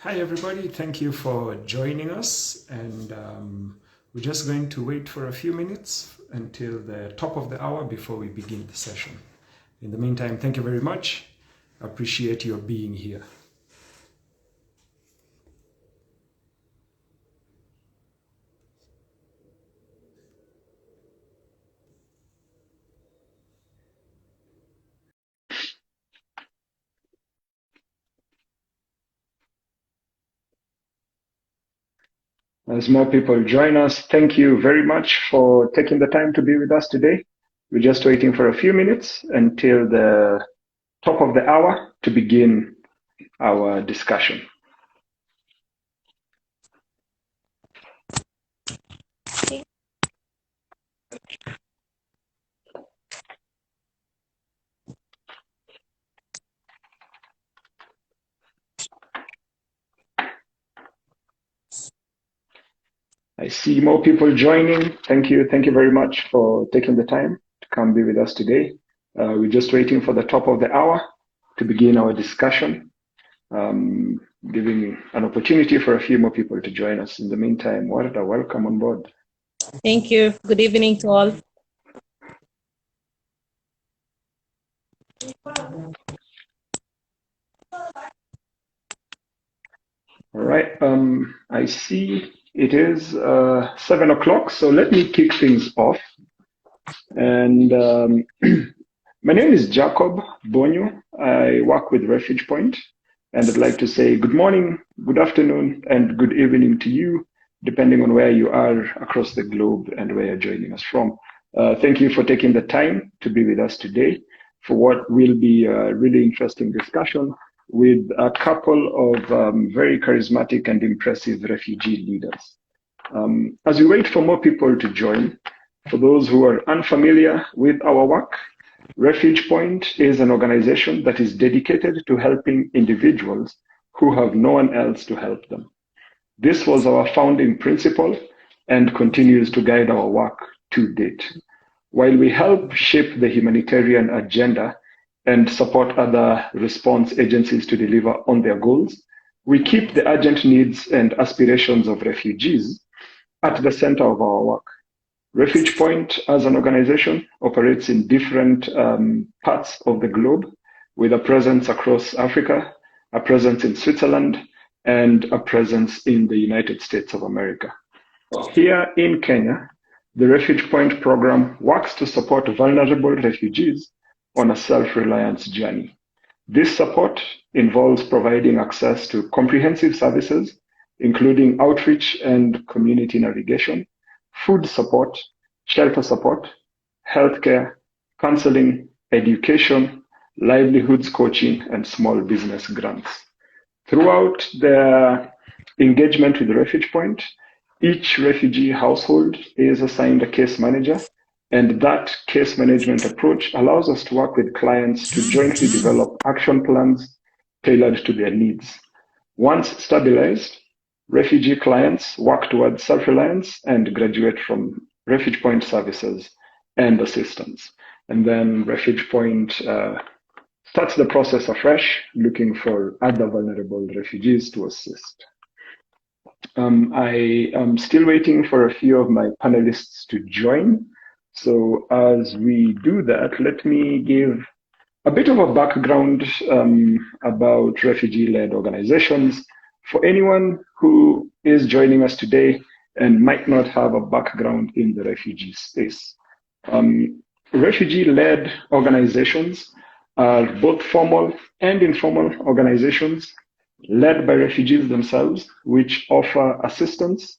Hi, everybody. Thank you for joining us. And we're just going to wait for a few minutes until the top of the hour before we begin the session. In the meantime, thank you very much. Appreciate your being here. As more people join us, thank you very much for taking the time to be with us today. We're just waiting for a few minutes until the top of the hour to begin our discussion. I see more people joining. Thank you. Thank you very much for taking the time to come be with us today. We're just waiting for the top of the hour to begin our discussion, giving an opportunity for a few more people to join us. In the meantime, Warda, welcome on board. Thank you. Good evening to all. All right. I see it is 7 o'clock, so let me kick things off. And my name is Jacob Bonyo. I work with RefugePoint, and I'd like to say good morning, good afternoon, and good evening to you, depending on where you are across the globe and where you're joining us from. Thank you for taking the time to be with us today for what will be a really interesting discussion with a couple of very charismatic and impressive refugee leaders. As we wait for more people to join, for those who are unfamiliar with our work, RefugePoint is an organization that is dedicated to helping individuals who have no one else to help them. This was our founding principle and continues to guide our work to date. While we help shape the humanitarian agenda and support other response agencies to deliver on their goals, we keep the urgent needs and aspirations of refugees at the center of our work. RefugePoint as an organization operates in different parts of the globe with a presence across Africa, a presence in Switzerland, and a presence in the United States of America. Here in Kenya, the RefugePoint program works to support vulnerable refugees on a self-reliance journey. This support involves providing access to comprehensive services, including outreach and community navigation, food support, shelter support, healthcare, counseling, education, livelihoods coaching, and small business grants. Throughout their engagement with RefugePoint, each refugee household is assigned a case manager, and that case management approach allows us to work with clients to jointly develop action plans tailored to their needs. Once stabilized, refugee clients work towards self-reliance and graduate from RefugePoint services and assistance. And then RefugePoint starts the process afresh, looking for other vulnerable refugees to assist. I am still waiting for a few of my panelists to join. So as we do that, let me give a bit of a background about refugee-led organizations for anyone who is joining us today and might not have a background in the refugee space. Refugee-led organizations are both formal and informal organizations led by refugees themselves, which offer assistance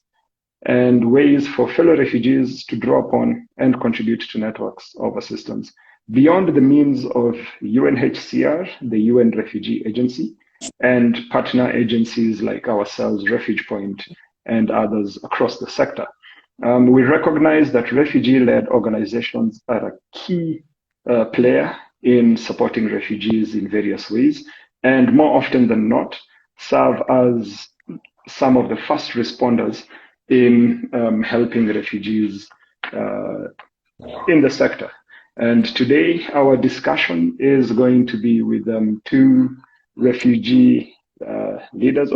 and ways for fellow refugees to draw upon and contribute to networks of assistance beyond the means of UNHCR, the UN Refugee Agency, and partner agencies like ourselves, RefugePoint, and others across the sector. We recognize that refugee-led organizations are a key player in supporting refugees in various ways, and more often than not, serve as some of the first responders in helping refugees in the sector. And today, our discussion is going to be with two refugee leaders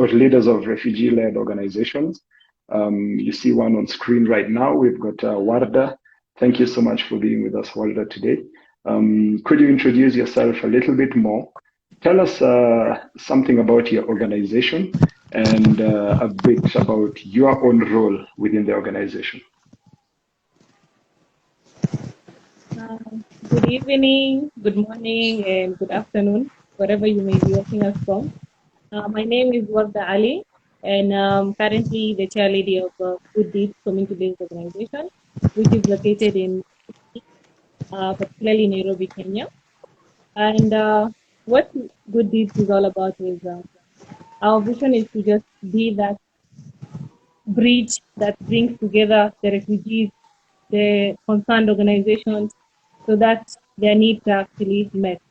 of refugee-led organizations. You see one on screen right now. We've got Warda. Thank you so much for being with us, Warda, today. Could you introduce yourself a little bit more? Tell us something about your organization and a bit about your own role within the organization. Good evening, good morning, and good afternoon, wherever you may be watching us from. My name is Warda Ali, and currently the chair lady of Good Deeds community-based organization, which is located in particularly Nairobi, Kenya. And what Good Deeds is all about is our vision is to just be that bridge that brings together the refugees, the concerned organizations, so that their needs are actually met.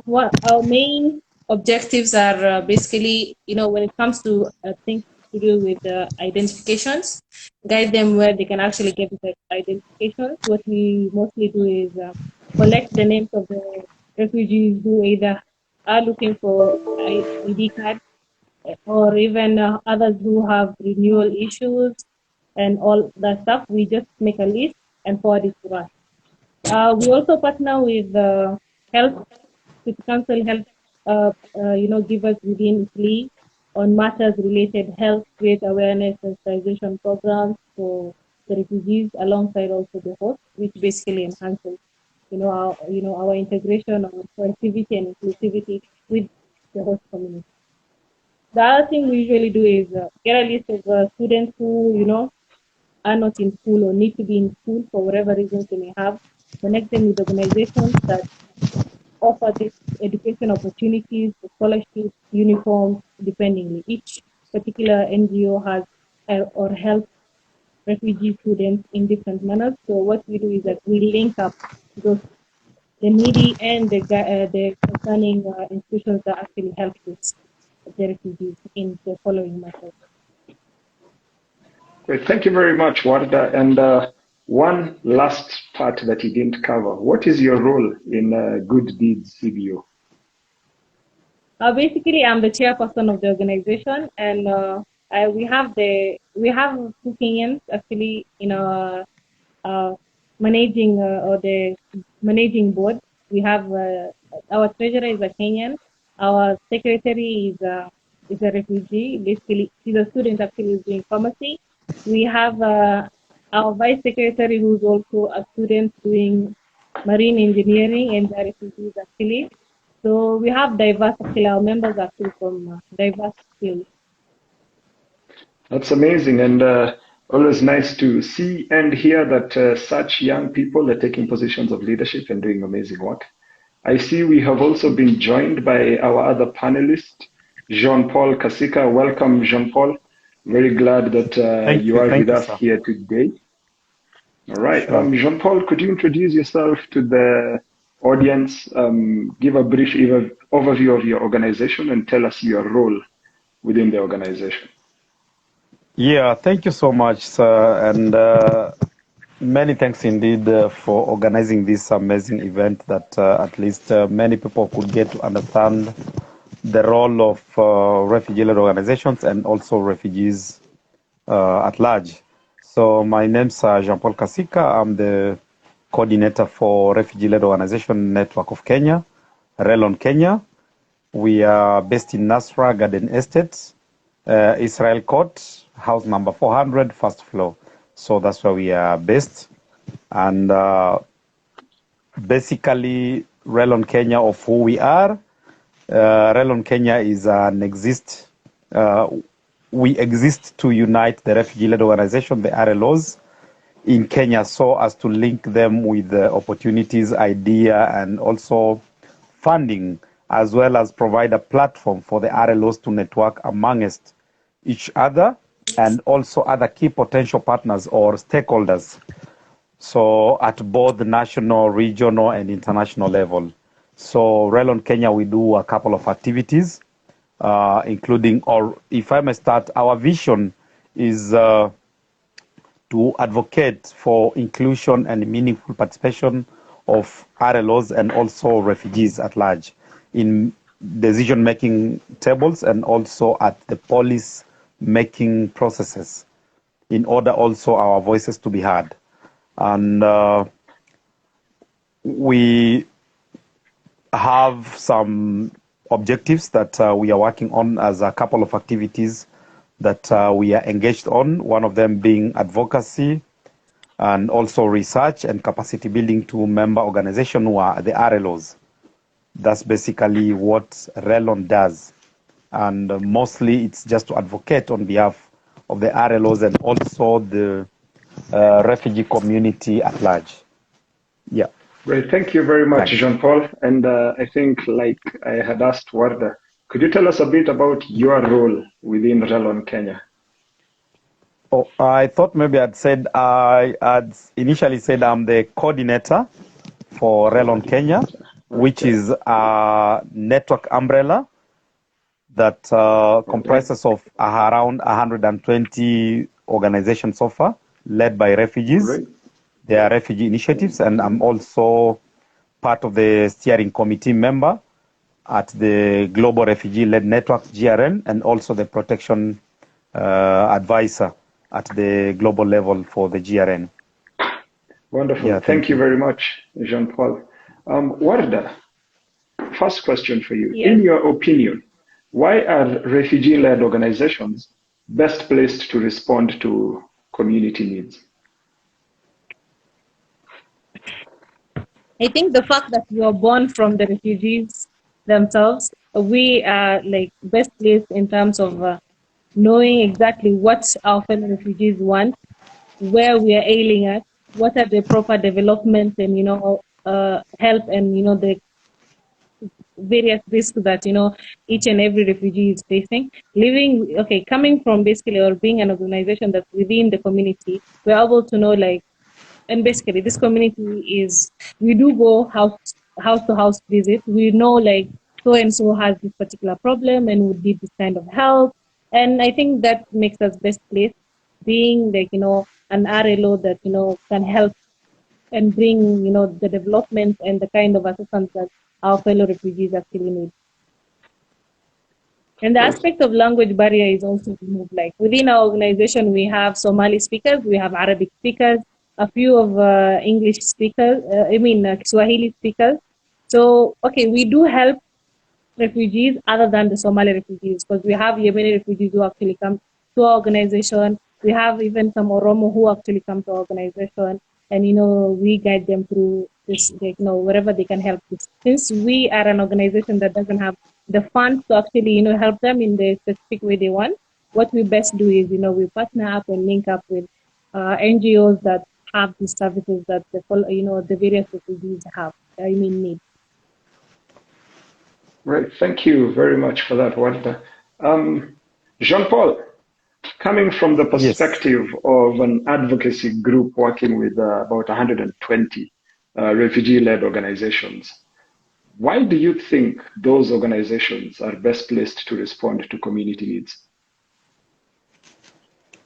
What our main objectives are basically, when it comes to things to do with identifications, guide them where they can actually get the identifications. What we mostly do is collect the names of the refugees who either are looking for ID cards or even others who have renewal issues and all that stuff. We just make a list and forward it to us. We also partner with health, with council health, givers within Italy on matters related health, create awareness and sensitization programs for the refugees alongside also the host, which basically enhances, our integration of connectivity and inclusivity with the host community. The other thing we usually do is get a list of students who, are not in school or need to be in school for whatever reasons they may have, connect them with organizations that offer these education opportunities, scholarships, uniforms, dependingly. Each particular NGO has or helps refugee students in different manners. So what we do is that we link up those the needy and the concerning institutions that actually help with the refugees in the following methods. Great. Thank you very much, Warda. And one last part that you didn't cover. What is your role in Good Deeds CBO? Basically, I'm the chairperson of the organization, and we have two Kenyans actually in our managing or the managing board. We have our treasurer is a Kenyan. Our secretary is a refugee. Basically, she's a student actually doing pharmacy. We have our vice secretary who's also a student doing marine engineering, and the refugees actually. So we have diverse, actually, our members are actually from diverse fields. That's amazing, and always nice to see and hear that such young people are taking positions of leadership and doing amazing work. I see we have also been joined by our other panelist, Jean-Paul Kasika. Welcome, Jean-Paul. Very glad that you are with us here today. All right. Sure. Jean-Paul, could you introduce yourself to the audience, give a brief overview of your organization and tell us your role within the organization? Yeah, thank you so much, sir. And many thanks indeed for organizing this amazing event that at least many people could get to understand the role of refugee-led organizations and also refugees at large. So my name's Jean-Paul Kasika. I'm the coordinator for Refugee-Led Organization Network of Kenya, RLOs Kenya. We are based in Nasra Garden Estate, Israel Court, house number 400, first floor. So that's where we are based. And basically, RLOs Kenya of who we are. RLOs Kenya is we exist to unite the refugee-led organization, the RLOs, in Kenya, so as to link them with the opportunities, idea, and also funding, as well as provide a platform for the RLOs to network amongst each other and also other key potential partners or stakeholders. So at both the national, regional, and international level. So RLOs Kenya, we do a couple of activities, including, or if I may start, our vision is to advocate for inclusion and meaningful participation of RLOs and also refugees at large in decision-making tables and also at the policy-making processes in order also our voices to be heard. And we have some objectives that we are working on as a couple of activities that we are engaged on, one of them being advocacy and also research and capacity building to member organizations who are the RLOs. That's basically what RELON does. And mostly it's just to advocate on behalf of the RLOs and also the refugee community at large. Yeah. Great. Thank you very much, Jean-Paul. And I think, like I had asked Warda, could you tell us a bit about your role within RELON Kenya? Oh, I thought maybe I'd initially said I'm the coordinator for RELON Kenya, which is a network umbrella that comprises of around 120 organizations so far, led by refugees. Great. They are refugee initiatives, and I'm also part of the steering committee member at the Global Refugee-Led Network, GRN, and also the protection advisor at the global level for the GRN. Wonderful. Yeah, thank you very much, Jean-Paul. Warda, first question for you. Yes. In your opinion, why are refugee-led organizations best placed to respond to community needs? I think the fact that we are born from the refugees themselves, we are like best placed in terms of knowing exactly what our fellow refugees want, where we are ailing at, what are the proper development and help and the various risks that each and every refugee is facing. Coming from basically or being an organization that's within the community, we're able to know and basically this community is, we do go house to house visit. We know so and so has this particular problem and would need this kind of help. And I think that makes us best placed, being an RLO that can help and bring the development and the kind of assistance that our fellow refugees actually need. And the aspect of language barrier is also removed. Like within our organization, we have Somali speakers, we have Arabic speakers, a few of English speakers, Swahili speakers. So, we do help refugees other than the Somali refugees, because we have Yemeni refugees who actually come to our organization. We have even some Oromo who actually come to our organization, and we guide them through this, wherever they can help. Since we are an organization that doesn't have the funds to actually help them in the specific way they want, what we best do is we partner up and link up with NGOs that have these services that the various refugees need. Right. Thank you very much for that, Warda. Jean-Paul, coming from the perspective of an advocacy group working with about 120 refugee-led organizations, why do you think those organizations are best placed to respond to community needs?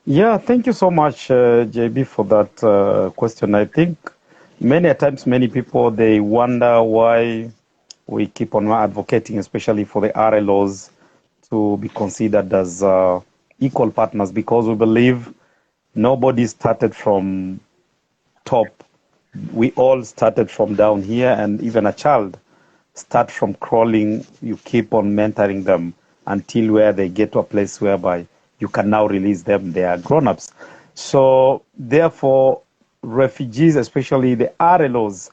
Yeah, thank you so much, JB, for that question. I think many times, many people, they wonder why we keep on advocating, especially for the RLOs, to be considered as equal partners, because we believe nobody started from top. We all started from down here, and even a child start from crawling. You keep on mentoring them until where they get to a place whereby you can now release them. They are grown-ups. So therefore, refugees, especially the RLOs,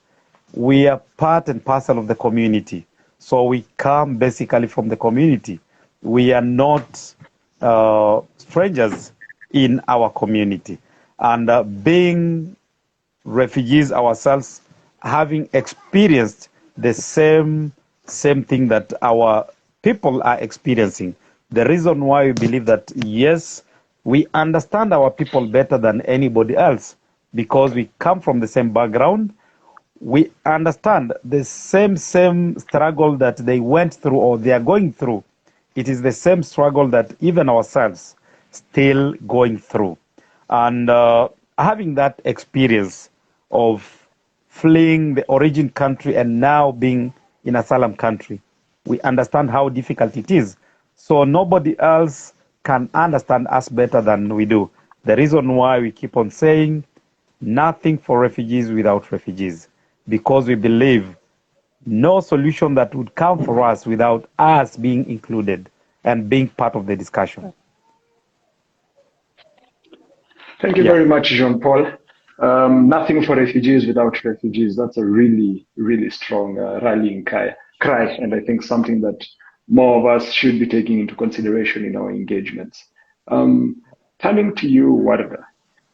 we are part and parcel of the community. So we come basically from the community. We are not strangers in our community. And being refugees ourselves, having experienced the same thing that our people are experiencing. The reason why we believe that, yes, we understand our people better than anybody else, because we come from the same background. We understand the same struggle that they went through or they are going through. It is the same struggle that even ourselves still going through. And having that experience of fleeing the origin country and now being in asylum country, We understand how difficult it is. So nobody else can understand us better than we do. The reason why we keep on saying nothing for refugees without refugees, because we believe no solution that would come for us without us being included and being part of the discussion. Thank you very much, Jean-Paul. Nothing for refugees without refugees. That's a really, really strong rallying cry, and I think something that more of us should be taking into consideration in our engagements. Turning to you, Warda,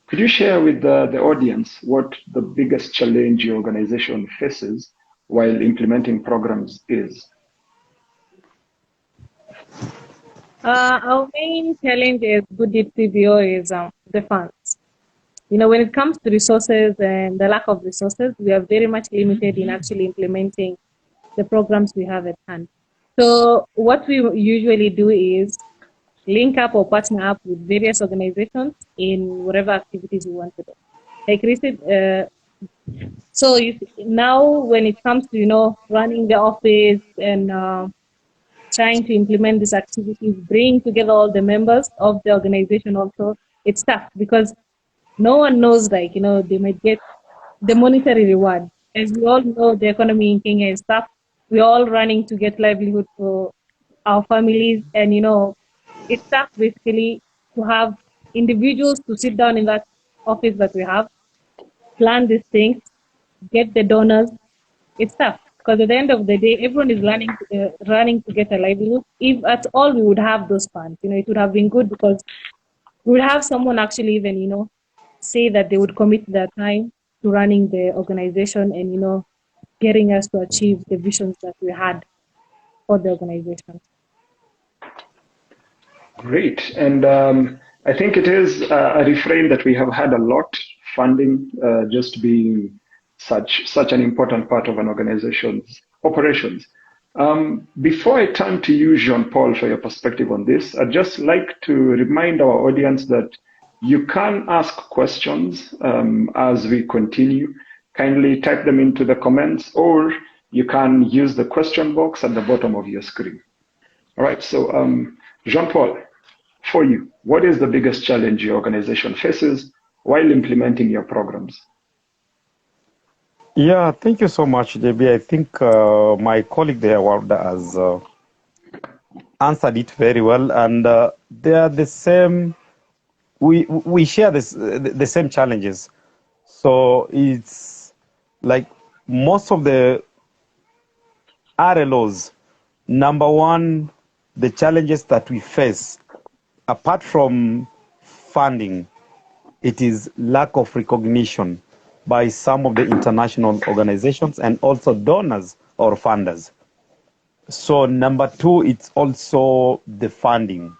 could you share with the audience what the biggest challenge your organization faces while implementing programs is? Our main challenge as Good Deed CBO is the funds. When it comes to resources and the lack of resources, we are very much limited in actually implementing the programs we have at hand. So what we usually do is link up or partner up with various organizations in whatever activities we want to do. Like recent, so now when it comes to running the office and trying to implement these activities, bring together all the members of the organization also, it's tough because no one knows, they might get the monetary reward. As we all know, the economy in Kenya is tough. We're all running to get livelihood for our families. And, it's tough basically to have individuals to sit down in that office that we have, plan these things, get the donors. It's tough because at the end of the day, everyone is running to get a livelihood. If at all we would have those funds, it would have been good because we would have someone actually even, say that they would commit their time to running the organization and, getting us to achieve the visions that we had for the organization. Great. And I think it is a refrain that we have had a lot, funding just being such an important part of an organization's operations. Before I turn to you, Jean-Paul, for your perspective on this, I'd just like to remind our audience that you can ask questions as we continue. Kindly type them into the comments, or you can use the question box at the bottom of your screen. All right, so Jean-Paul, for you, what is the biggest challenge your organization faces while implementing your programs? Yeah, thank you so much, JB. I think my colleague there, Warda, has answered it very well, and they are the same. We share the same challenges. So it's like most of the RLOs. Number one, the challenges that we face, apart from funding, it is lack of recognition by some of the international organizations and also donors or funders. So number two, it's also the funding.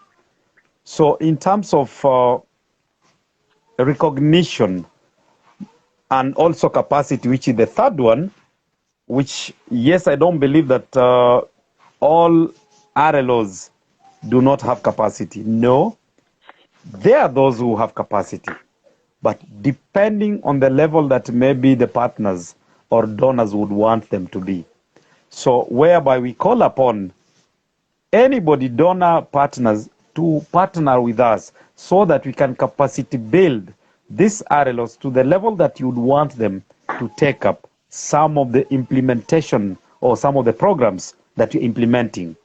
So in terms of recognition and also capacity, which is the third one, which, yes, I don't believe that all RLOs do not have capacity. No, there are those who have capacity. But depending on the level that maybe the partners or donors would want them to be. So whereby we call upon anybody, donor partners, to partner with us so that we can capacity build these RLOs to the level that you would want them to take up some of the implementation or some of the programs that you're implementing.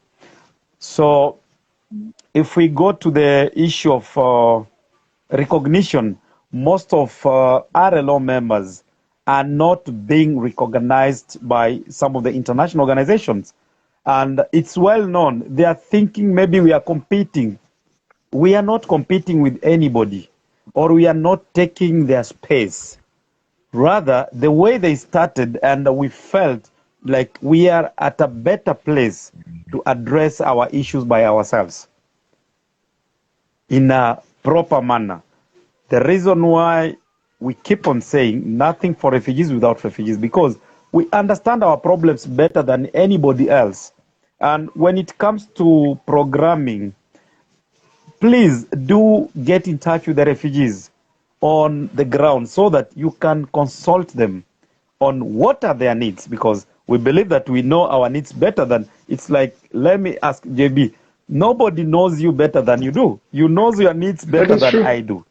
So if we go to the issue of recognition, most of RLO members are not being recognized by some of the international organizations. And it's well known. They are thinking maybe we are competing. We are not competing with anybody, or we are not taking their space. Rather, the way they started, and we felt like we are at a better place to address our issues by ourselves in a proper manner. The reason why we keep on saying nothing for refugees without refugees, because we understand our problems better than anybody else. And when it comes to programming, please do get in touch with the refugees on the ground so that you can consult them on what are their needs, because we believe that we know our needs better than, it's like, let me ask JB, nobody knows you better than you do. You know your needs better than true. I do.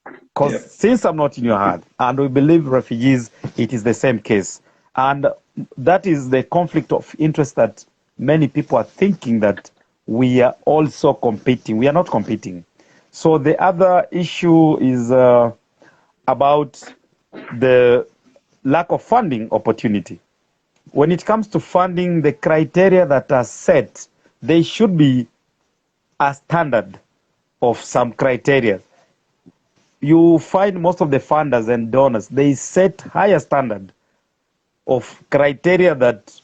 Because Yep. since I'm not in your heart, and we believe refugees, it is the same case. And that is the conflict of interest that many people are thinking that we are also competing. We are not competing. So the other issue is about the lack of funding opportunity. When it comes to funding, the criteria that are set, they should be a standard of some criteria. You find most of the funders and donors, they set higher standard of criteria that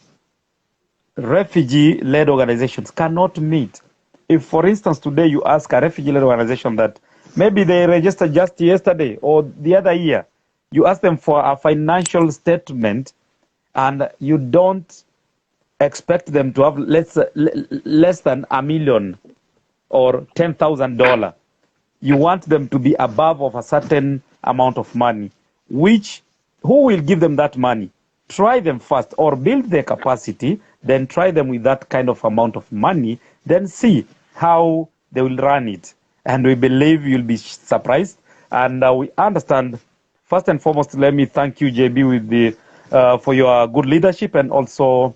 refugee-led organizations cannot meet. If, for instance, today you ask a refugee-led organization that maybe they registered just yesterday or the other year, you ask them for a financial statement and you don't expect them to have less than $1 million or $10,000. You want them to be above of a certain amount of money, who will give them that money? Try them first or build their capacity, then try them with that kind of amount of money, then see how they will run it. And we believe you'll be surprised. And we understand, first and foremost, let me thank you, JB, for your good leadership and also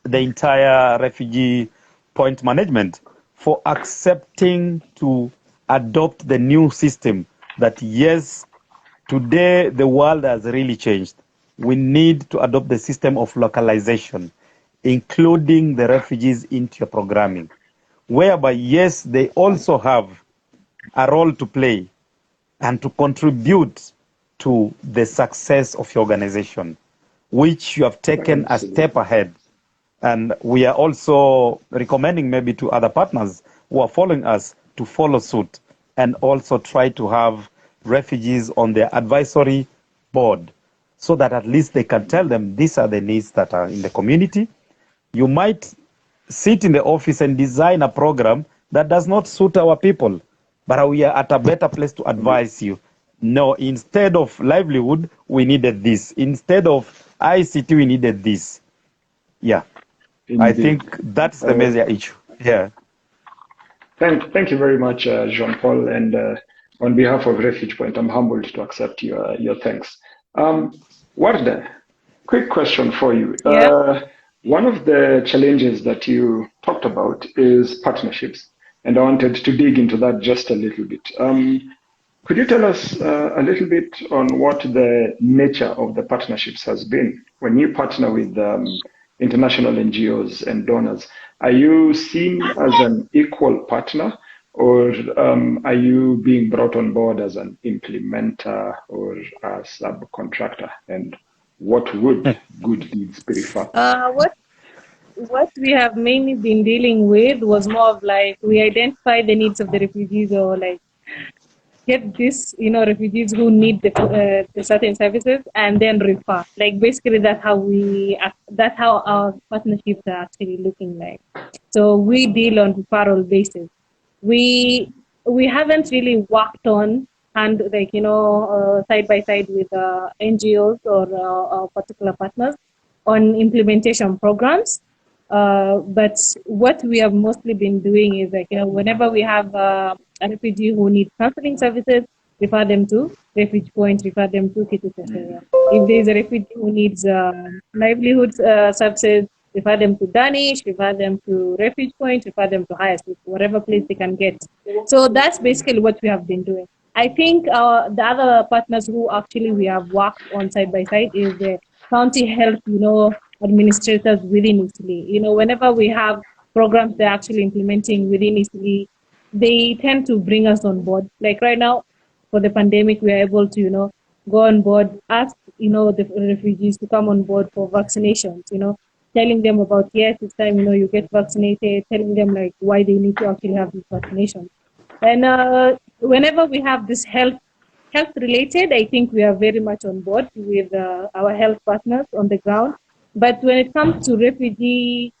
the entire refugee point management for accepting to adopt the new system that, yes, today the world has really changed. We need to adopt the system of localization, including the refugees into your programming, whereby, yes, they also have a role to play and to contribute to the success of your organization, which you have taken a step ahead. And we are also recommending maybe to other partners who are following us to follow suit and also try to have refugees on their advisory board so that at least they can tell them these are the needs that are in the community. You might sit in the office and design a program that does not suit our people, but we are at a better place to advise you. No, instead of livelihood, we needed this. Instead of ICT, we needed this. Yeah. Indeed. I think that's the major issue. Yeah. Thank you very much, Jean-Paul. And on behalf of RefugePoint, I'm humbled to accept your thanks. Warda, quick question for you. Yeah. One of the challenges that you talked about is partnerships, and I wanted to dig into that just a little bit. Could you tell us a little bit on what the nature of the partnerships has been? When you partner with international NGOs and donors, are you seen as an equal partner, or are you being brought on board as an implementer or a subcontractor? And what would good deeds prefer? What we have mainly been dealing with was more of like, we identify the needs of the refugees, or like get this, refugees who need the certain services, and then refer. Like basically that's how our partnerships are actually looking like. So we deal on referral basis. We haven't really worked on side by side with NGOs or particular partners on implementation programs. But what we have mostly been doing is whenever we have a refugee who needs counseling services, refer them to RefugePoint, refer them to Kitu. If there is a refugee who needs livelihood services, refer them to Danish, refer them to RefugePoint, refer them to Highest, whatever place they can get. So that's basically what we have been doing. I think the other partners who actually we have worked on side by side is the county health, administrators within Italy. Whenever we have programs they're actually implementing within Italy, they tend to bring us on board. Like right now, for the pandemic, we are able to, go on board, ask, the refugees to come on board for vaccinations, telling them about, yes, it's time, you get vaccinated, telling them like why they need to actually have this vaccination. And whenever we have this health related, I think we are very much on board with our health partners on the ground. But when it comes to refugee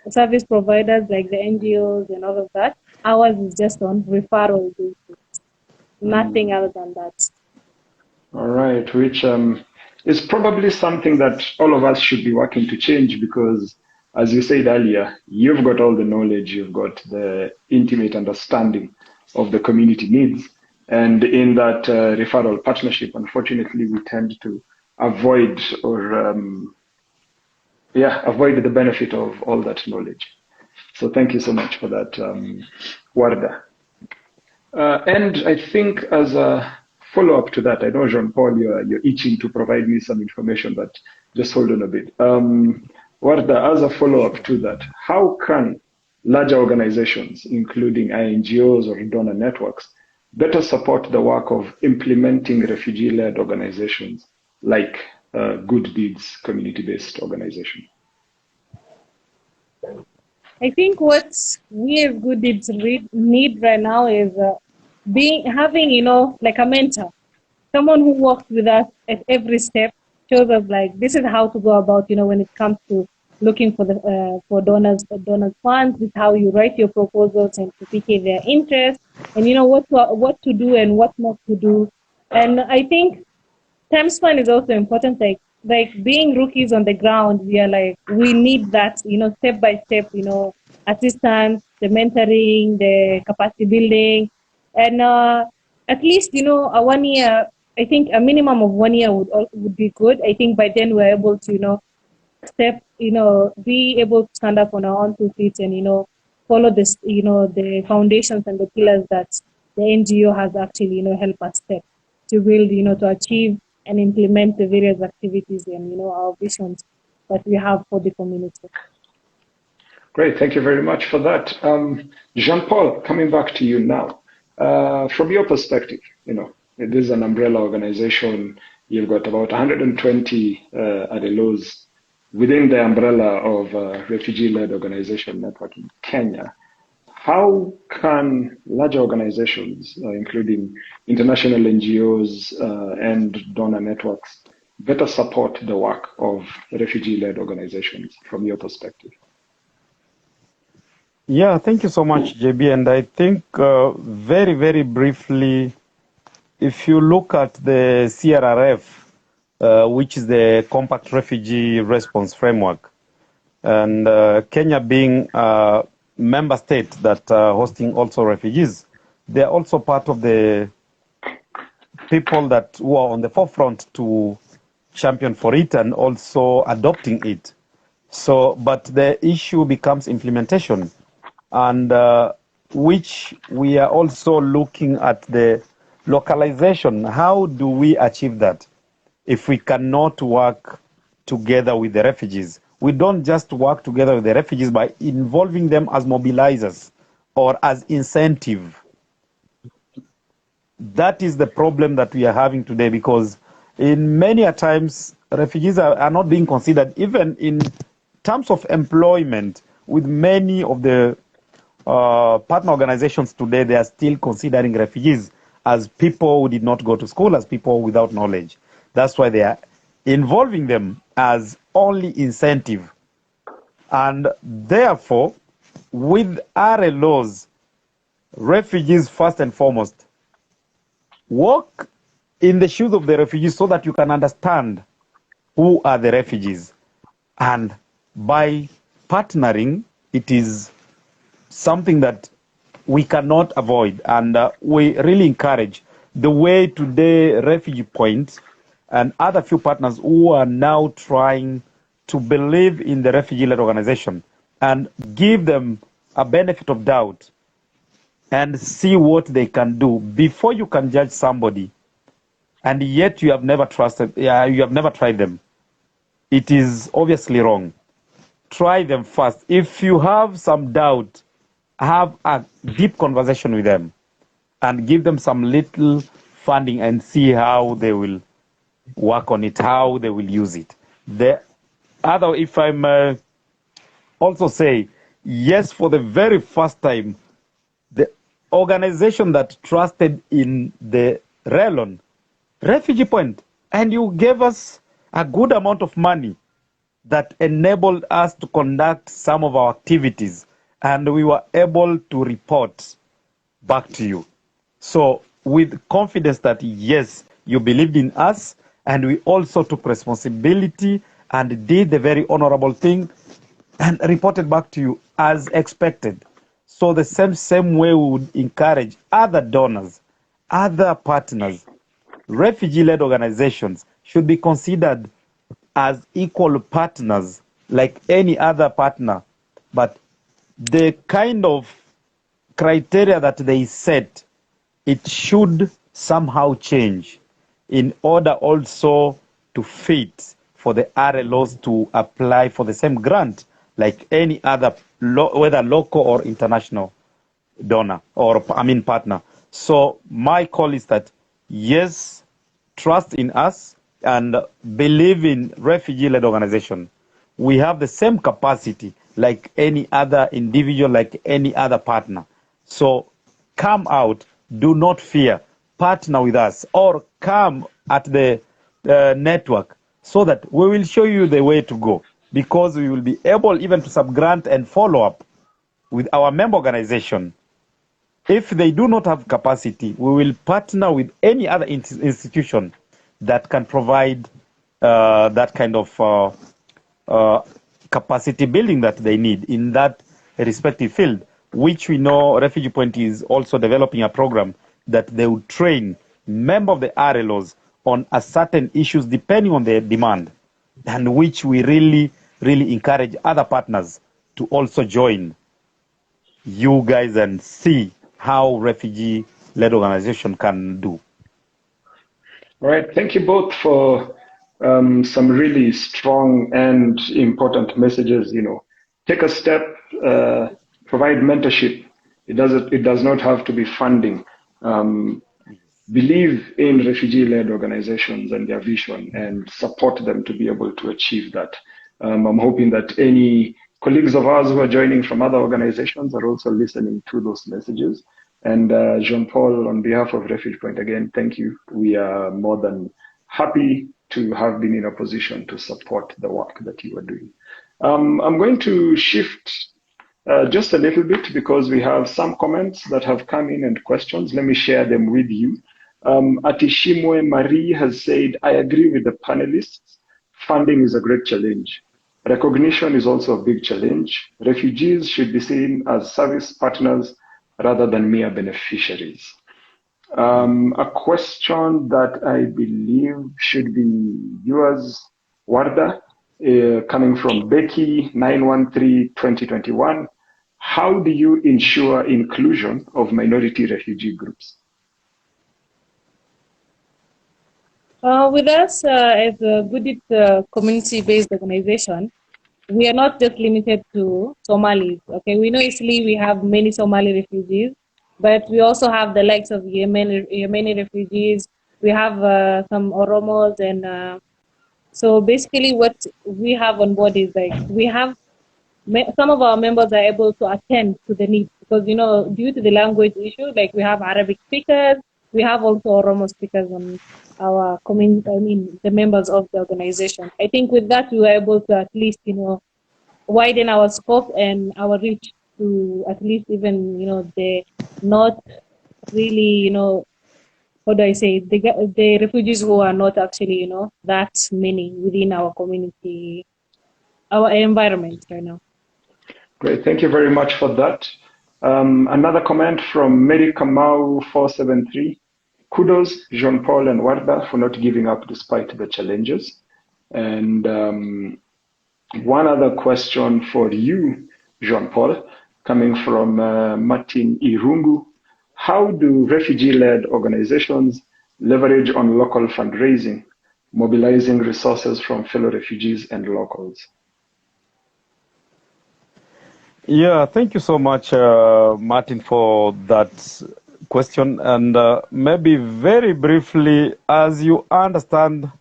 service providers like the NGOs and all of that, ours is just on referral basis, nothing other than that. All right, which is probably something that all of us should be working to change because, as you said earlier, you've got all the knowledge, you've got the intimate understanding of the community needs. And in that referral partnership, unfortunately, we tend to avoid or avoid the benefit of all that knowledge. So thank you so much for that, Warda. And I think as a follow-up to that, I know, Jean-Paul, you're itching to provide me some information, but just hold on a bit. Warda, as a follow-up to that, how can larger organizations, including NGOs or donor networks, better support the work of implementing refugee-led organizations like Good Deeds community-based organization? I think what we as Good Deeds need right now is having, like a mentor, someone who walks with us at every step, shows us like this is how to go about, when it comes to looking for the for donors funds. This is how you write your proposals and to pick their interest, and what to do and what not to do. And I think time span is also important. Like being rookies on the ground, we need that, step by step, assistance, the mentoring, the capacity building, and at least, a 1 year. I think a minimum of 1 year would be good. I think by then we're able to, be able to stand up on our own 2 feet and, follow this, the foundations and the pillars that the NGO has actually, helped us set to build, to achieve and implement the various activities and, our visions that we have for the community. Great, thank you very much for that. Jean-Paul, coming back to you now. From your perspective, it is an umbrella organization. You've got about 120 RLOs within the umbrella of refugee-led organization network in Kenya. How can large organizations, including international NGOs and donor networks, better support the work of refugee-led organizations from your perspective? Yeah, thank you so much, JB. And I think very, very briefly, if you look at the CRRF, which is the Compact Refugee Response Framework, and Kenya being a member state that hosting also refugees, they're also part of the people who are on the forefront to champion for it and also adopting it. So, but the issue becomes implementation, and which we are also looking at the localization. How do we achieve that if we cannot work together with the refugees? We don't just work together with the refugees by involving them as mobilizers or as incentive. That is the problem that we are having today, because in many a times refugees are not being considered even in terms of employment. With many of the partner organizations today, they are still considering refugees as people who did not go to school, as people without knowledge. That's why they are involving them as only incentive. And therefore, with RLOs, refugees first and foremost, walk in the shoes of the refugees so that you can understand who are the refugees. And by partnering, it is something that we cannot avoid. And we really encourage the way today RefugePoint and other few partners who are now trying to believe in the refugee-led organization and give them a benefit of doubt and see what they can do before you can judge somebody, and yet you have never tried them. It is obviously wrong. Try them first. If you have some doubt, have a deep conversation with them and give them some little funding and see how they will work on it, how they will use it. The other, if I'm also say, yes, for the very first time, the organization that trusted in the RefugePoint, and you gave us a good amount of money that enabled us to conduct some of our activities, and we were able to report back to you. So with confidence that yes, you believed in us And we also took responsibility and did the very honorable thing and reported back to you as expected. So the same way we would encourage other donors, other partners, refugee-led organizations should be considered as equal partners like any other partner. But the kind of criteria that they set, it should somehow change in order also to fit for the RLOs to apply for the same grant like any other, whether local or international donor or partner. So my call is that yes, trust in us and believe in refugee-led organization. We have the same capacity like any other individual, like any other partner. So come out, do not fear, partner with us, or come at the network so that we will show you the way to go, because we will be able even to subgrant and follow up with our member organization. If they do not have capacity, we will partner with any other institution that can provide that kind of capacity building that they need in that respective field, which we know RefugePoint is also developing a program that they will train members of the RLOs on a certain issues depending on their demand, and which we really encourage other partners to also join you guys and see how refugee-led organization can do. All right, thank you both for some really strong and important messages. Take a step, provide mentorship. It does not have to be funding. Believe in refugee-led organizations and their vision and support them to be able to achieve that. I'm hoping that any colleagues of ours who are joining from other organizations are also listening to those messages. And Jean-Paul, on behalf of RefugePoint, again, thank you. We are more than happy to have been in a position to support the work that you are doing. I'm going to shift just a little bit because we have some comments that have come in and questions. Let me share them with you. Atishimwe Marie has said, I agree with the panelists. Funding is a great challenge. Recognition is also a big challenge. Refugees should be seen as service partners rather than mere beneficiaries. A question that I believe should be yours, Warda, coming from Becky 913-2021. How do you ensure inclusion of minority refugee groups? With us as a Goodit community-based organization, we are not just limited to Somalis. Okay, we know easily we have many Somali refugees, but we also have the likes of Yemeni refugees. We have some Oromos, and so basically what we have on board is like we have some of our members are able to attend to the needs because due to the language issue, like we have Arabic speakers, we have also Oromo speakers on our community. I mean, the members of the organization. I think with that we were able to at least widen our scope and our reach to at least even the not really how do I say the refugees who are not actually that many within our community, our environment right now. Great, thank you very much for that. Another comment from Mary Kamau 473. Kudos, Jean-Paul and Warda, for not giving up despite the challenges. And one other question for you, Jean-Paul, coming from Martin Irungu. How do refugee-led organizations leverage on local fundraising, mobilizing resources from fellow refugees and locals? Yeah, thank you so much, Martin, for that question. And maybe very briefly, as you understand,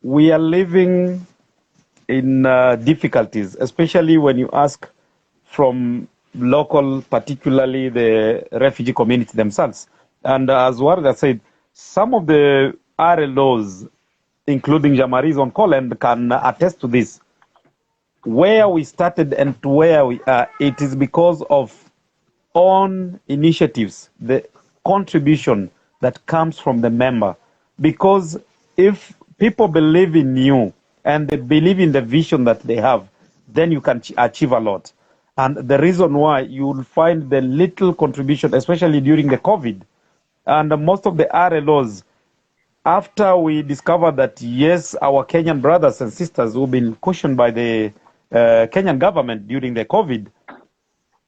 we are living in difficulties, especially when you ask from local, particularly the refugee community themselves. And as Warda said, some of the RLOs, including Jamari, is on call and can attest to this. Where we started and to where we are, it is because of own initiatives, the contribution that comes from the member. because if people believe in you and they believe in the vision that they have, then you can achieve a lot. And the reason why you will find the little contribution, especially during the COVID, and most of the RLOs, after we discovered that, yes, our Kenyan brothers and sisters who've been cushioned by the Kenyan government during the COVID,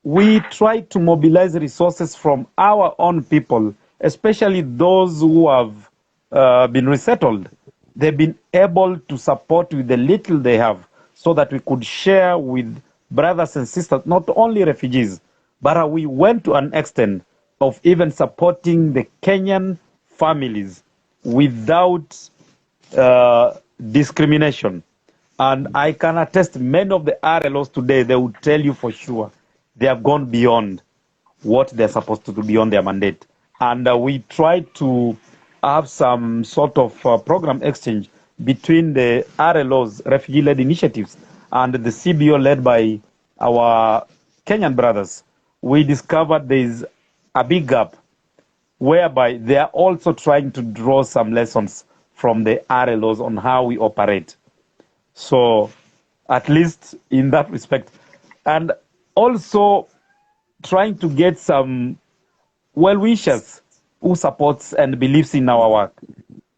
we try to mobilize resources from our own people, especially those who have been resettled. They've been able to support with the little they have so that we could share with brothers and sisters, not only refugees, but we went to an extent of even supporting the Kenyan families without discrimination. And I can attest many of the RLOs today, they would tell you for sure, they have gone beyond what they're supposed to do, beyond their mandate. And we try to have some sort of program exchange between the RLOs, refugee-led initiatives, and the CBO led by our Kenyan brothers. We discovered there is a big gap whereby they are also trying to draw some lessons from the RLOs on how we operate. So at least in that respect. And also trying to get some well-wishers who supports and believes in our work.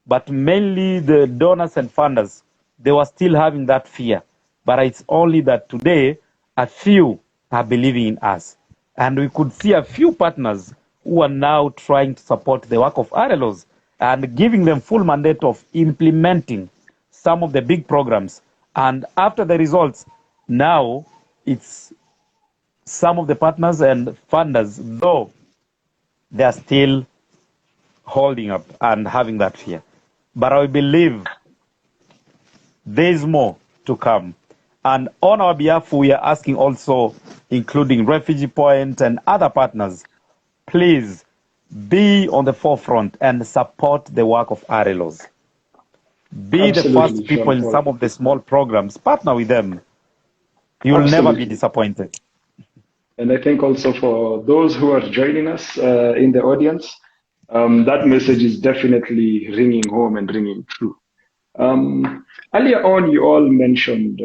But mainly the donors and funders, they were still having that fear. But it's only that today, a few are believing in us. And we could see a few partners who are now trying to support the work of RLOs and giving them full mandate of implementing some of the big programs. And after the results, now it's some of the partners and funders, though they are still holding up and having that fear. But I believe there is more to come. And on our behalf, we are asking also, including RefugePoint and other partners, please be on the forefront and support the work of RLOs. Be Absolutely, the first people in Jean-Paul. some of the small programs. Partner with them. You'll never be Absolutely. disappointed. And I think also for those who are joining us in the audience, that message is definitely ringing home and ringing true. Earlier on, you all mentioned,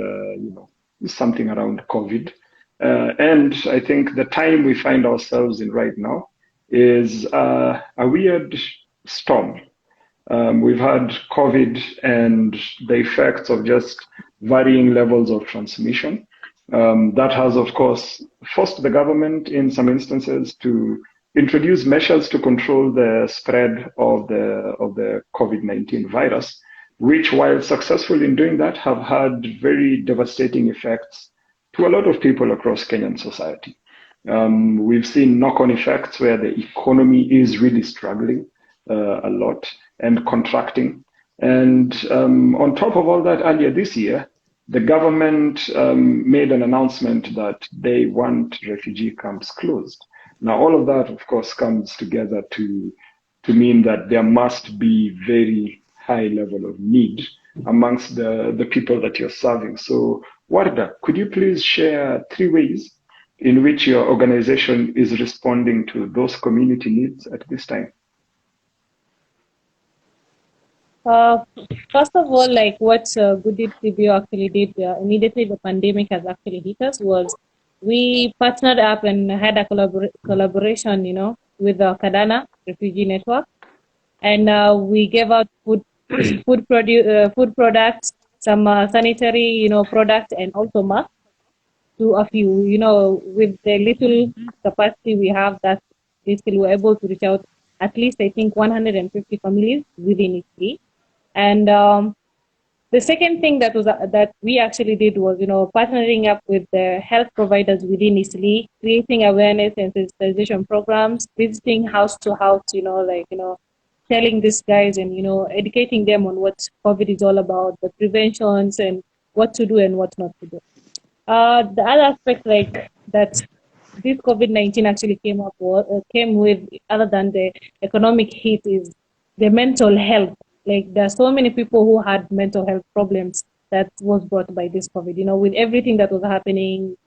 something around COVID. And I think the time we find ourselves in right now is a weird storm. We've had COVID and the effects of just varying levels of transmission. That has, of course, forced the government in some instances to introduce measures to control the spread of the COVID-19 virus, which, while successful in doing that, have had very devastating effects to a lot of people across Kenyan society. We've seen knock-on effects where the economy is really struggling a lot and contracting. And on top of all that, earlier this year, the government made an announcement that they want refugee camps closed. Now, all of that, of course, comes together to mean that there must be very high level of need amongst the people that you're serving. So, Warda, could you please share 3 ways in which your organization is responding to those community needs at this time? First of all, like what Good Deed CBO actually did immediately the pandemic has actually hit us was we partnered up and had a collaboration, with the Kadana Refugee Network, and we gave out food products, some sanitary, products, and also masks to a few, with the little capacity we have, that basically we're able to reach out at least, I think, 150 families within Italy. And the second thing that we actually did was, partnering up with the health providers within Italy, creating awareness and sensitization programs, visiting house to house, telling these guys and, educating them on what COVID is all about, the preventions and what to do and what not to do. The other aspect, like that this COVID-19 actually came with, other than the economic hit, is the mental health. Like, there are so many people who had mental health problems that was brought by this COVID. With everything that was happening,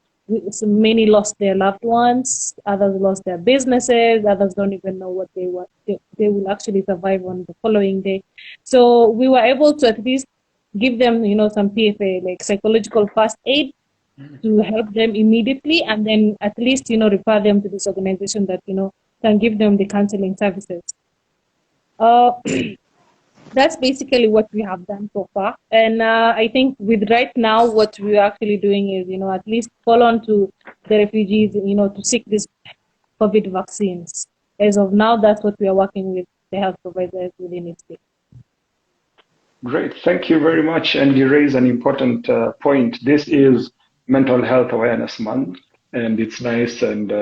So many lost their loved ones, others lost their businesses, others don't even know what they will actually survive on the following day. So we were able to at least give them, some PFA, like psychological first aid, to help them immediately, and then at least, refer them to this organization that, can give them the counseling services. That's basically what we have done so far. And I think with right now, what we're actually doing is, at least call on to the refugees, to seek these COVID vaccines. As of now, that's what we are working with the health providers within each state. Great. Thank you very much. And you raise an important point. This is Mental Health Awareness Month, and it's nice and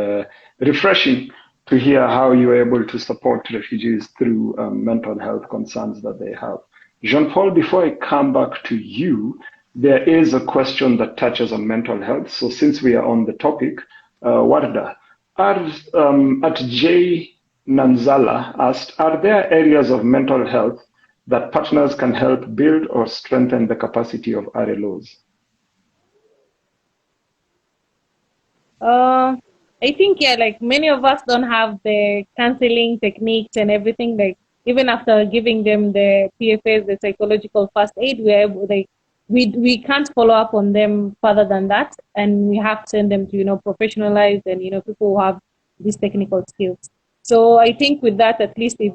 refreshing to hear how you're able to support refugees through mental health concerns that they have. Jean-Paul, before I come back to you, there is a question that touches on mental health. So since we are on the topic, Warda, at J. Nanzala asked, are there areas of mental health that partners can help build or strengthen the capacity of RLOs? I think, like many of us don't have the counseling techniques and everything. Like even after giving them the PFAs, the psychological first aid, we can't follow up on them further than that, and we have to send them to professionalized and people who have these technical skills. So I think with that, at least if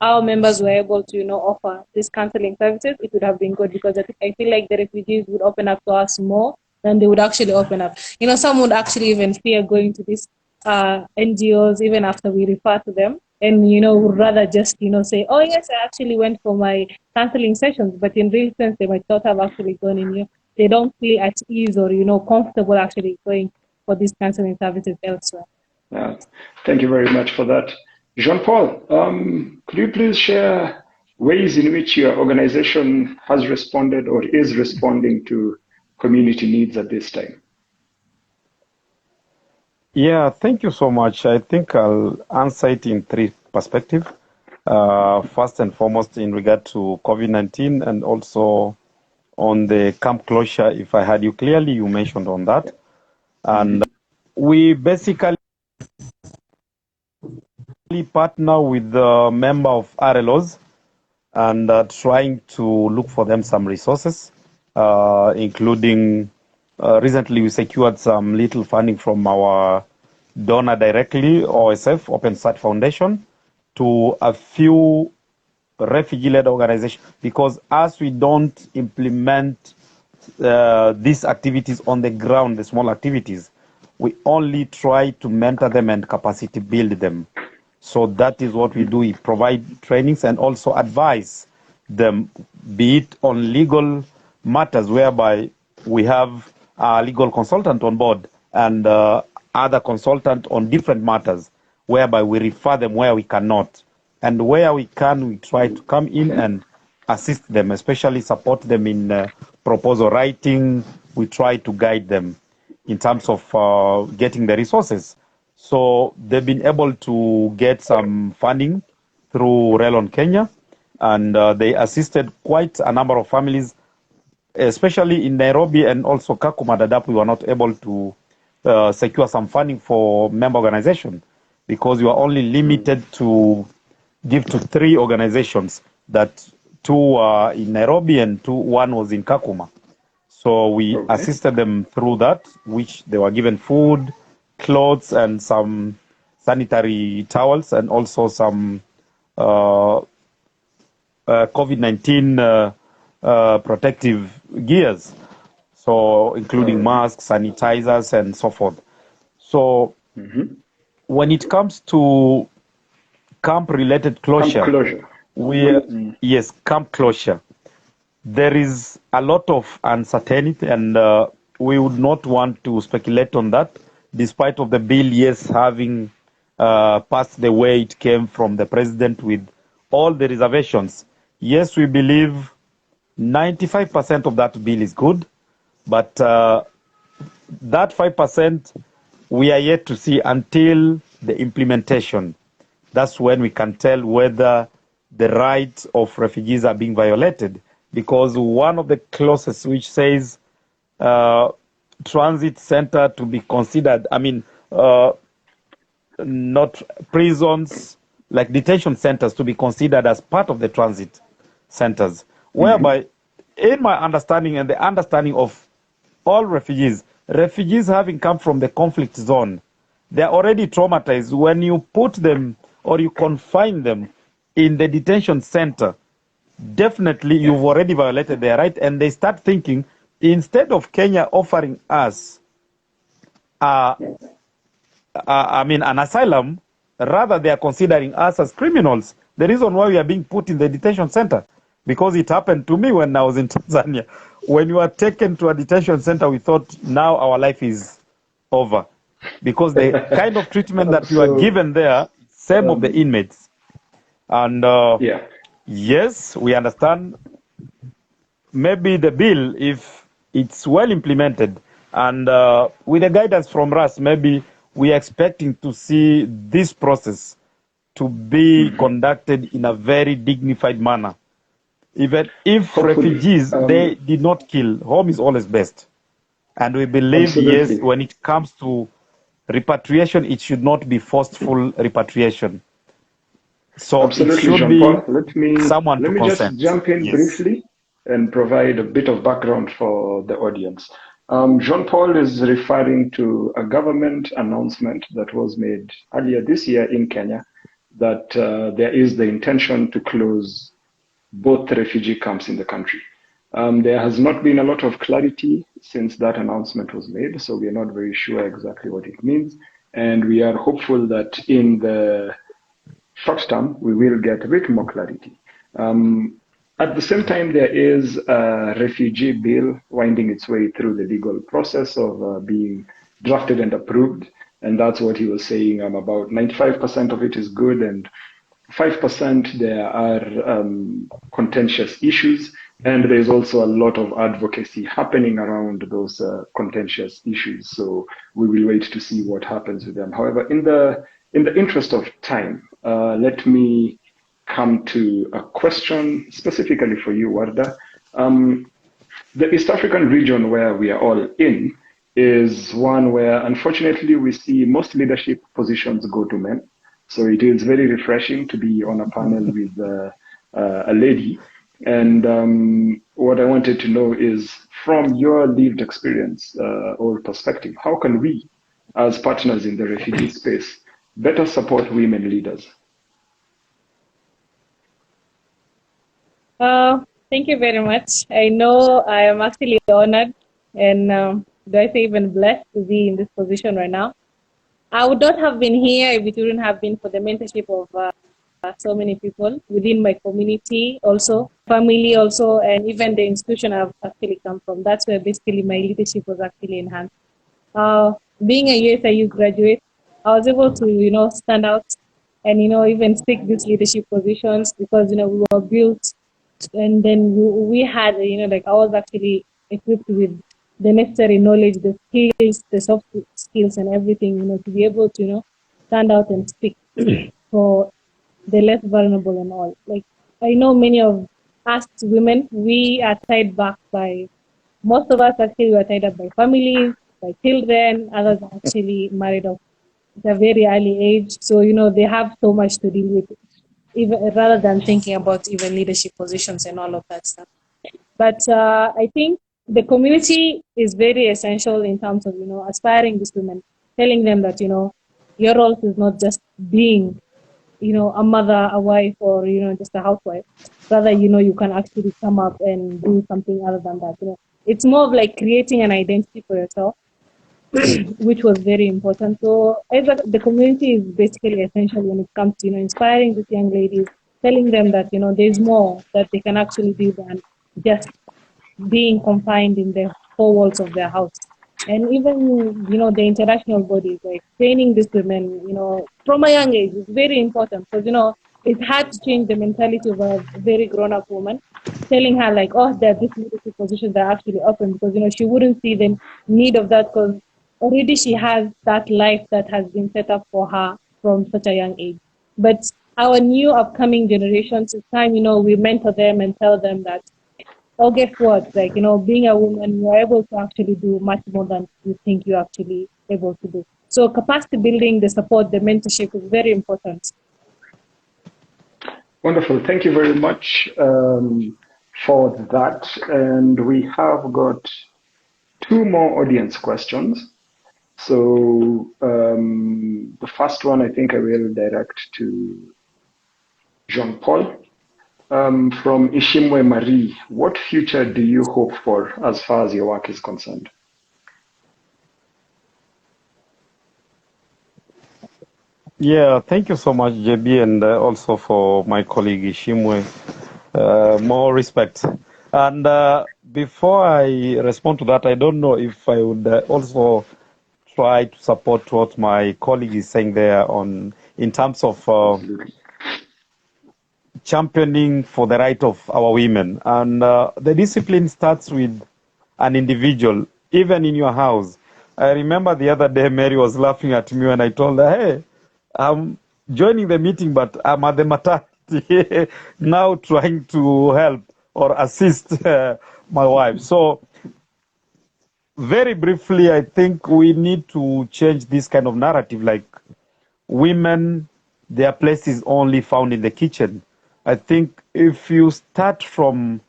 our members were able to offer these counseling services, it would have been good, because I feel like the refugees would open up to us more than they would actually open up. Some would actually even fear going to these NGOs even after we refer to them, and would rather just say, oh yes, I actually went for my counseling sessions, but in real sense they might not have actually gone in. They don't feel at ease or comfortable actually going for these counseling services elsewhere. Yeah, thank you very much for that. Jean-Paul, could you please share ways in which your organization has responded or is responding to community needs at this time? Yeah, thank you so much. I think I'll answer it in three perspectives. First and foremost, in regard to COVID-19, and also on the camp closure, if I heard you clearly, you mentioned on that. And we basically partner with the member of RLOs and trying to look for them some resources, including recently we secured some little funding from our donor directly, OSF, Open Start Foundation, to a few refugee-led organizations, because as we don't implement these activities on the ground, the small activities, we only try to mentor them and capacity build them. So that is what we do. We provide trainings and also advise them, be it on legal matters, whereby we have a legal consultant on board and other consultant on different matters, whereby we refer them where we cannot. And where we can, we try to come in and assist them, especially support them in proposal writing. We try to guide them in terms of getting the resources. So they've been able to get some funding through RELON Kenya, and they assisted quite a number of families, especially in Nairobi and also Kakuma, Dadaab. We were not able to secure some funding for member organization because we were only limited to give to 3 organizations, that 2 were in Nairobi and 1 was in Kakuma. So we assisted them through that, which they were given food, clothes, and some sanitary towels, and also some COVID-19 protective gears, so including masks, sanitizers, and so forth. So when it comes to camp-related closure, yes, camp closure, there is a lot of uncertainty, and we would not want to speculate on that, despite of the bill, yes, having passed the way it came from the president with all the reservations. Yes, we believe 95% of that bill is good, but that 5% we are yet to see until the implementation. That's when we can tell whether the rights of refugees are being violated, because one of the clauses which says transit center to be considered, I mean, not prisons, like detention centers to be considered as part of the transit centers, whereby, in my understanding and the understanding of all refugees having come from the conflict zone, they're already traumatized. When you put them or you confine them in the detention center, definitely you've already violated their right, and they start thinking, instead of Kenya offering us an asylum, rather they are considering us as criminals. The reason why we are being put in the detention center, because it happened to me when I was in Tanzania. When you are taken to a detention center, we thought now our life is over, because the kind of treatment that you are given there, same of the inmates. And yes, we understand maybe the bill, if it's well implemented, and with the guidance from us, maybe we are expecting to see this process to be conducted in a very dignified manner. Even if hopefully, refugees, they did not kill, home is always best. And we believe, absolutely, yes, when it comes to repatriation, it should not be forceful repatriation. So absolutely, it should be let me just jump in briefly and provide a bit of background for the audience. Jean-Paul is referring to a government announcement that was made earlier this year in Kenya that there is the intention to close both refugee camps in the country. There has not been a lot of clarity since that announcement was made, so we are not very sure exactly what it means. And we are hopeful that in the short term, we will get a bit more clarity. At the same time, there is a refugee bill winding its way through the legal process of being drafted and approved. And that's what he was saying. About 95% of it is good, and 5% there are contentious issues. And there's also a lot of advocacy happening around those contentious issues. So we will wait to see what happens with them. However, in the interest of time, let me come to a question specifically for you, Warda. The East African region where we are all in is one where, unfortunately, we see most leadership positions go to men. So it is very refreshing to be on a panel with a lady. And what I wanted to know is, from your lived experience or perspective, how can we, as partners in the refugee space, better support women leaders? Thank you very much. I know I am actually honored and do I say even blessed to be in this position right now. I would not have been here if it wouldn't have been for the mentorship of so many people within my community, also family, also, and even the institution I've actually come from. That's where basically my leadership was actually enhanced. Being a USIU graduate, I was able to, stand out and, even take these leadership positions because, we were built, and then we had, I was actually equipped with the necessary knowledge, the skills, the soft skills and everything, to be able to, stand out and speak for the less vulnerable and all. Like, I know many of us women, we are tied back by, most of us actually were tied up by families, by children, others are actually married off at a very early age. So, they have so much to deal with, even rather than thinking about even leadership positions and all of that stuff. But I think the community is very essential in terms of, aspiring these women, telling them that, your role is not just being, a mother, a wife, or, just a housewife. Rather, you can actually come up and do something other than that. It's more of like creating an identity for yourself, which was very important. So the community is basically essential when it comes to, inspiring these young ladies, telling them that, there's more that they can actually do than just being confined in the four walls of their house. And even, the international bodies, like training these women, from a young age is very important because, it's hard to change the mentality of a very grown-up woman, telling her like, oh, there are these leadership positions that are actually open because, she wouldn't see the need of that because already she has that life that has been set up for her from such a young age. But our new upcoming generations, it's time, we mentor them and tell them that or guess what? Like, being a woman, you're able to actually do much more than you think you're actually able to do. So capacity building, the support, the mentorship is very important. Wonderful. Thank you very much for that. And we have got two more audience questions. So the first one, I think I will direct to Jean-Paul. From Ishimwe Marie, what future do you hope for as far as your work is concerned? Yeah, thank you so much, JB, and also for my colleague Ishimwe. More respect. And before I respond to that, I don't know if I would also try to support what my colleague is saying there in terms of championing for the right of our women. And the discipline starts with an individual, even in your house. I remember the other day, Mary was laughing at me when I told her, hey, I'm joining the meeting, but I'm at the maternity now trying to help or assist my wife. So very briefly, I think we need to change this kind of narrative, like women, their place is only found in the kitchen. I think if you start from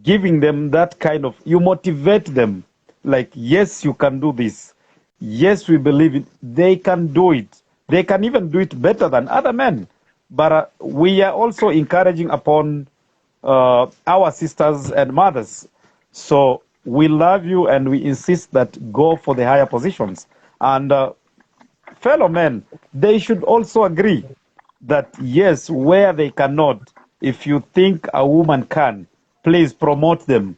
giving them that kind of, you motivate them, like, yes, you can do this. Yes, we believe it. They can do it. They can even do it better than other men. But we are also encouraging upon our sisters and mothers. So we love you and we insist that go for the higher positions. And fellow men, they should also agree that yes, where they cannot, if you think a woman can, please promote them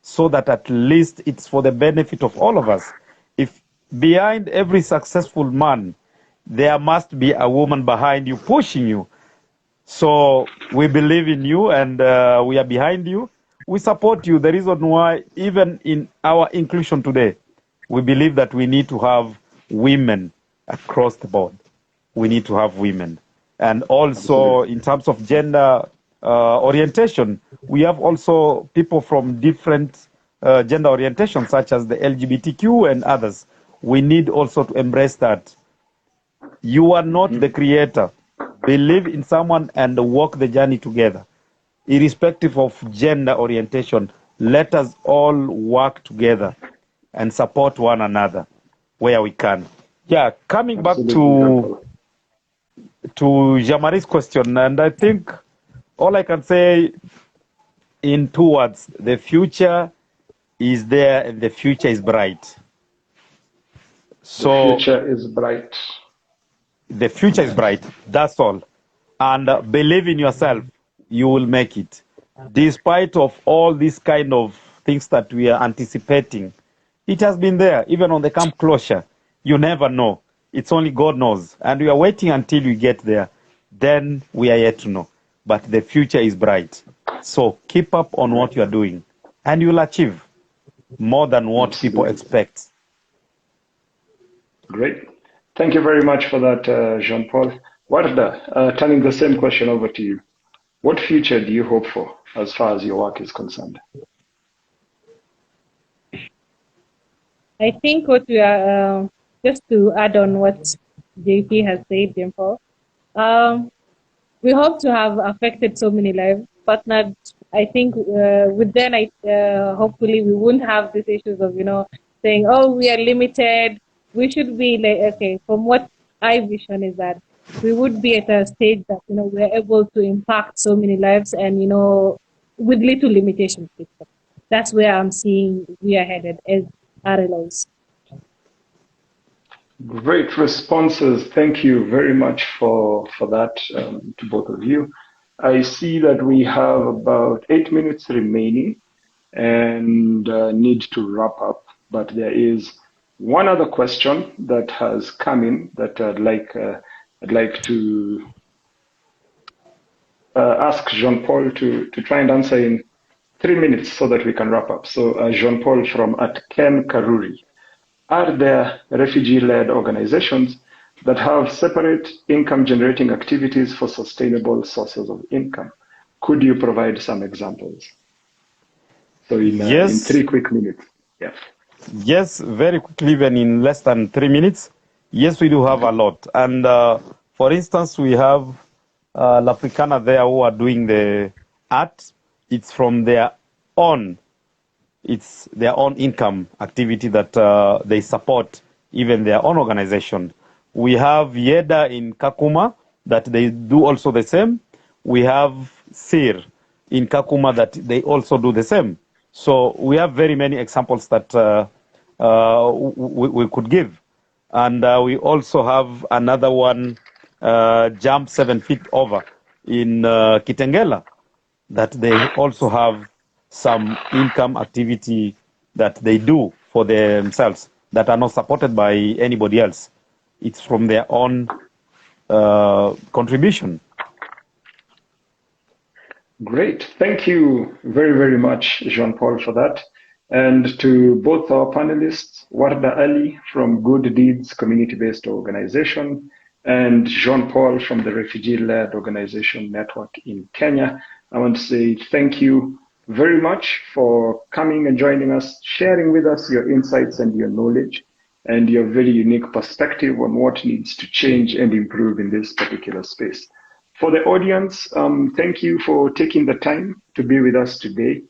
so that at least it's for the benefit of all of us. If behind every successful man, there must be a woman behind you pushing you. So we believe in you and we are behind you. We support you. The reason why, even in our inclusion today, we believe that we need to have women across the board. We need to have women. And also in terms of gender orientation, we have also people from different gender orientations, such as the LGBTQ and others. We need also to embrace that. You are not the creator. Believe in someone and walk the journey together. Irrespective of gender orientation, let us all work together and support one another where we can. Yeah, coming back to Jamari's question, and I think all I can say in 2 words, the future is there and the future is bright. So the future is bright. The future is bright, that's all. And believe in yourself, you will make it. Despite of all these kind of things that we are anticipating, it has been there, even on the camp closure. You never know. It's only God knows. And we are waiting until we get there. Then we are yet to know. But the future is bright. So keep up on what you are doing. And you'll achieve more than what people expect. Great. Thank you very much for that, Jean-Paul. Warda, turning the same question over to you. What future do you hope for as far as your work is concerned? I think what we are, just to add on what JP has said, Jean-Paul, we hope to have affected so many lives, partnered. I think with then, hopefully we won't have these issues of, saying, oh, we are limited. We should be like, okay, from what I vision is that we would be at a stage that, we're able to impact so many lives and, with little limitations. That's where I'm seeing we are headed as RLOs. Great responses. Thank you very much for that to both of you. I see that we have about 8 minutes remaining and need to wrap up, but there is one other question that has come in that I'd like to ask Jean-Paul to try and answer in 3 minutes so that we can wrap up. So Jean-Paul from Ken Karuri. Are there refugee-led organizations that have separate income-generating activities for sustainable sources of income? Could you provide some examples? So in Yes. 3 quick minutes. Yeah. Yes, very quickly, even in less than 3 minutes. Yes, we do have a lot. And for instance, we have L'Africana there who are doing the art. It's from their own, it's their own income activity that they support, even their own organization. We have Yeda in Kakuma that they do also the same. We have Sir in Kakuma that they also do the same. So we have very many examples that we could give. And we also have another one, Jump 7 Feet Over in Kitengela, that they also have some income activity that they do for themselves that are not supported by anybody else. It's from their own contribution. Great. Thank you very, very much, Jean-Paul, for that. And to both our panelists, Warda Ali from Good Deeds Community-Based Organization and Jean-Paul from the Refugee-Led Organization Network in Kenya, I want to say thank you very much for coming and joining us, sharing with us your insights and your knowledge and your very unique perspective on what needs to change and improve in this particular space. For the audience, thank you for taking the time to be with us today.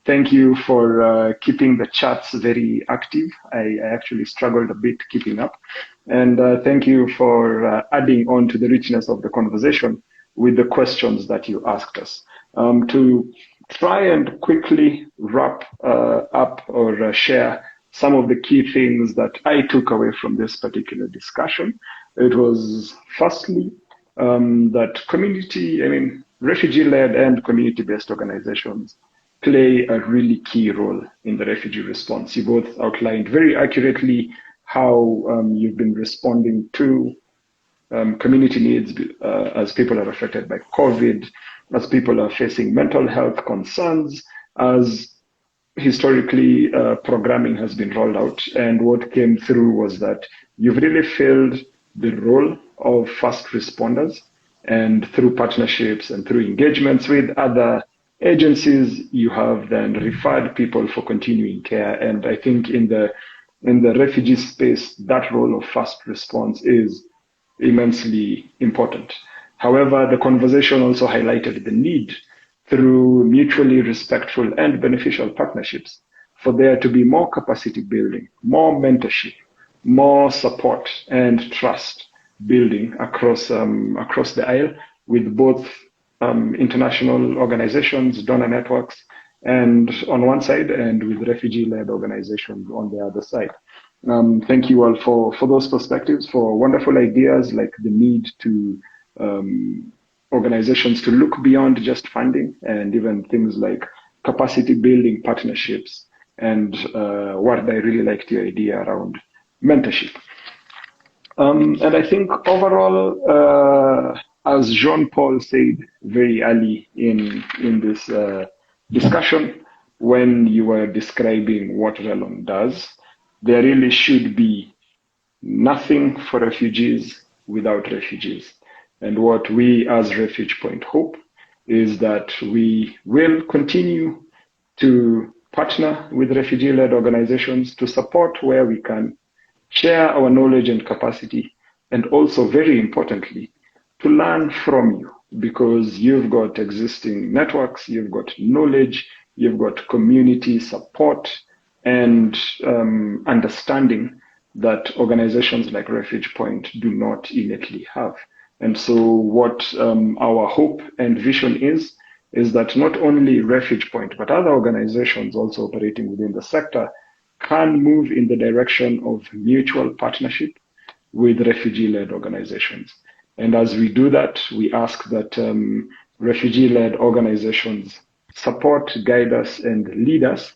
Thank you for keeping the chats very active. I actually struggled a bit keeping up. And thank you for adding on to the richness of the conversation with the questions that you asked us. To try and quickly wrap up or share some of the key things that I took away from this particular discussion, it was firstly, that refugee-led and community-based organizations play a really key role in the refugee response. You both outlined very accurately how you've been responding to community needs as people are affected by COVID, as people are facing mental health concerns, as historically programming has been rolled out. And what came through was that you've really filled the role of first responders, and through partnerships and through engagements with other agencies, you have then referred people for continuing care. And I think in the refugee space, that role of first response is immensely important. However, the conversation also highlighted the need through mutually respectful and beneficial partnerships for there to be more capacity building, more mentorship, more support and trust building across the aisle with both international organizations, donor networks, and on one side, and with refugee-led organizations on the other side. Thank you all for those perspectives, for wonderful ideas like the need to organizations to look beyond just funding, and even things like capacity building partnerships, and what I really liked your idea around mentorship. And I think overall, as Jean-Paul said very early in this discussion, when you were describing what RELON does, there really should be nothing for refugees without refugees. And what we as RefugePoint hope is that we will continue to partner with refugee-led organizations to support where we can, share our knowledge and capacity, and also, very importantly, to learn from you, because you've got existing networks, you've got knowledge, you've got community support and understanding that organizations like RefugePoint do not innately have. And so what our hope and vision is that not only RefugePoint, but other organizations also operating within the sector can move in the direction of mutual partnership with refugee-led organizations. And as we do that, we ask that refugee-led organizations support, guide us, and lead us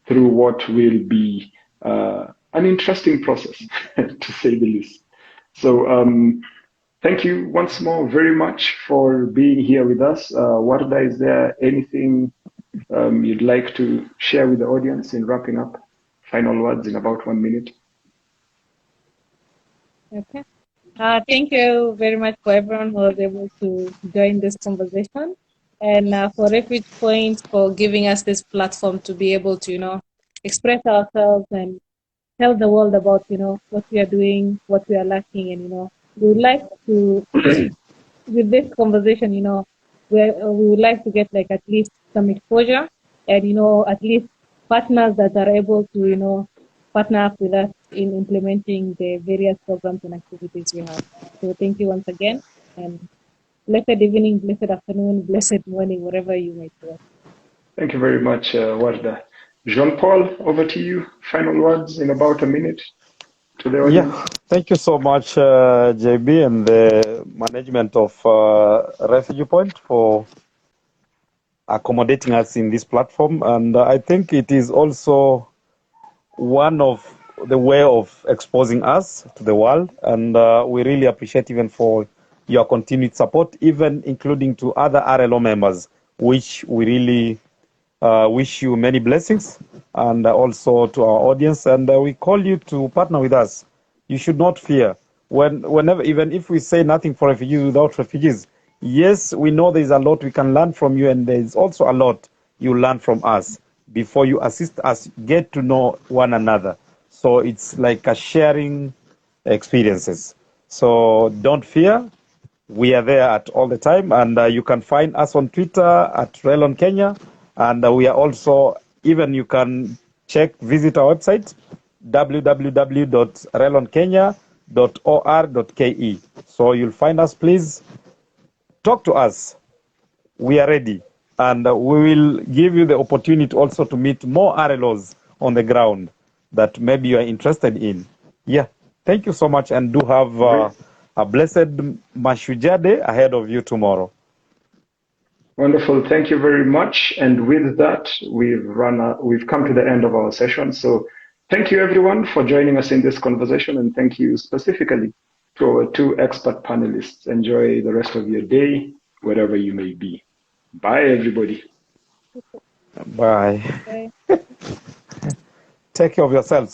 through what will be an interesting process, to say the least. So thank you once more very much for being here with us. Warda, is there anything you'd like to share with the audience in wrapping up? Final words in about 1 minute. Okay. Thank you very much for everyone who was able to join this conversation. and for RefugePoint for giving us this platform to be able to, express ourselves and tell the world about, what we are doing, what we are lacking, and, we would like to, with this conversation, we would like to get like at least some exposure and, at least partners that are able to, partner up with us in implementing the various programs and activities we have. So thank you once again, and blessed evening, blessed afternoon, blessed morning, wherever you may be. Thank you very much, Warda. Jean-Paul, over to you. Final words in about a minute to the audience. Yeah, thank you so much, JB, and the management of Refugee Point for accommodating us in this platform. And I think it is also one of the way of exposing us to the world. And we really appreciate even for your continued support, even including to other RLO members, which we really wish you many blessings, and also to our audience. And we call you to partner with us. You should not fear. Whenever, even if we say nothing for refugees without refugees, yes, we know there's a lot we can learn from you, and there's also a lot you learn from us. Before you assist us, get to know one another. So it's like a sharing experiences. So don't fear. We are there at all the time, and you can find us on Twitter at Relon Kenya, and we are also, even you can visit our website, www.relonkenya.or.ke. So you'll find us. Please talk to us. We are ready, and we will give you the opportunity also to meet more RLOs on the ground that maybe you are interested in. Yeah, thank you so much, and do have a blessed Mashujaa Day ahead of you tomorrow. Wonderful. Thank you very much. And with that, we've come to the end of our session. So thank you everyone for joining us in this conversation, and thank you specifically to our two expert panelists. Enjoy the rest of your day, wherever you may be. Bye, everybody. Bye. Bye. Take care of yourselves.